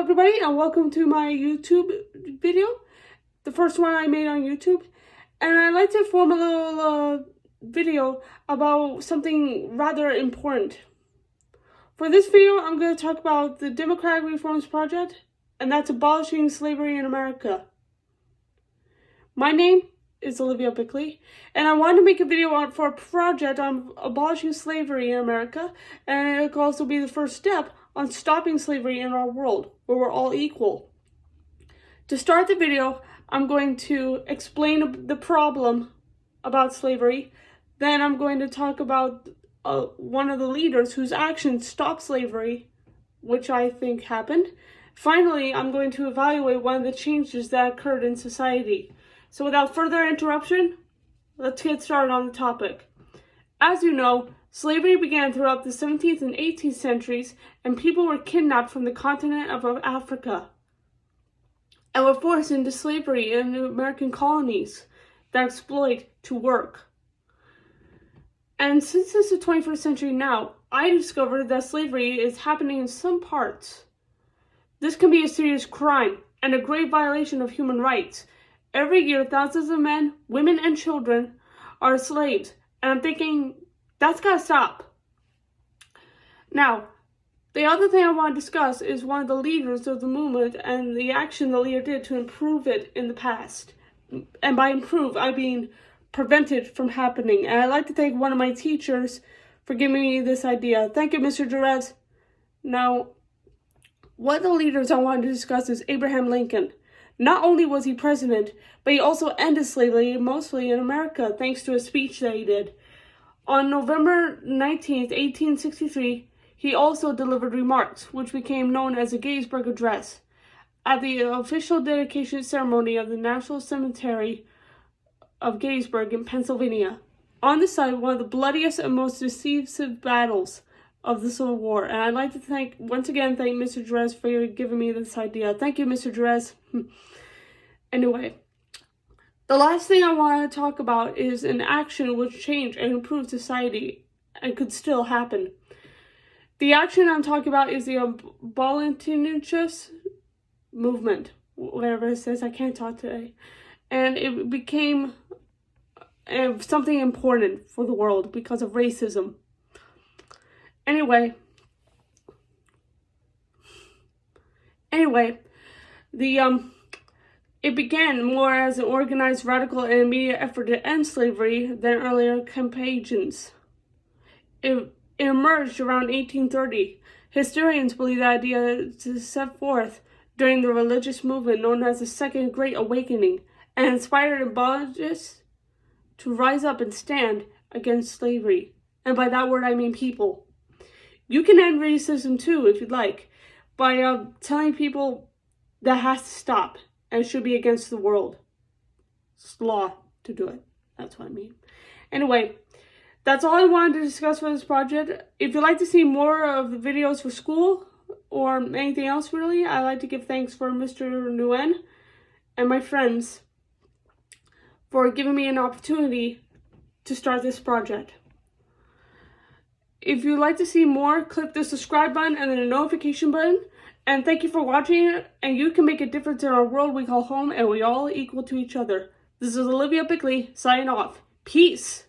everybody, and welcome to my YouTube video, the first one I made on YouTube. And I'd like to form a little video about something rather important. For this video, I'm going to talk about the Democratic Reforms Project, and that's abolishing slavery in America. My name is Olivia Bickley, and I wanted to make a video for a project on abolishing slavery in America, and it could also be the first step on stopping slavery in our world, where we're all equal. To start the video, I'm going to explain the problem about slavery. Then I'm going to talk about one of the leaders whose actions stopped slavery, which I think happened. Finally, I'm going to evaluate one of the changes that occurred in society. So without further interruption, let's get started on the topic. As you know, slavery began throughout the 17th and 18th centuries, and people were kidnapped from the continent of Africa and were forced into slavery in the American colonies that exploit to work. And since it's the 21st century now, I discovered that slavery is happening in some parts. This can be a serious crime and a grave violation of human rights. Every year, thousands of men, women, and children are slaves, and I'm thinking, that's gotta stop. Now, the other thing I want to discuss is one of the leaders of the movement and the action the leader did to improve it in the past. And by improve, I mean prevented from happening. And I'd like to thank one of my teachers for giving me this idea. Thank you, Mr. Jerez. Now, one of the leaders I wanted to discuss is Abraham Lincoln. Not only was he president, but he also ended slavery, mostly in America, thanks to a speech that he did. On November 19th, 1863, he also delivered remarks, which became known as the Gettysburg Address, at the official dedication ceremony of the National Cemetery of Gettysburg in Pennsylvania. On the site, one of the bloodiest and most decisive battles of the Civil War. And I'd like to once again thank Mr. Jerez for giving me this idea. Thank you, Mr. Jerez. Anyway. The last thing I want to talk about is an action which changed and improved society and could still happen. The action I'm talking about is the abolitionist movement, whatever it says. I can't talk today. And it became something important for the world because of racism. Anyway, it began more as an organized, radical, and immediate effort to end slavery than earlier campaigns. It emerged around 1830. Historians believe the idea to set forth during the religious movement known as the Second Great Awakening and inspired abolitionists to rise up and stand against slavery. And by that word, I mean people. You can end racism too, if you'd like, by telling people that has to stop. And it should be against the world. It's law to do it. That's what I mean. Anyway, that's all I wanted to discuss for this project. If you'd like to see more of the videos for school or anything else really, I'd like to give thanks for Mr. Nguyen and my friends for giving me an opportunity to start this project. If you'd like to see more, click the subscribe button and then the notification button. And thank you for watching, and you can make a difference in our world we call home, and we all equal to each other. This is Olivia Bickley, signing off. Peace!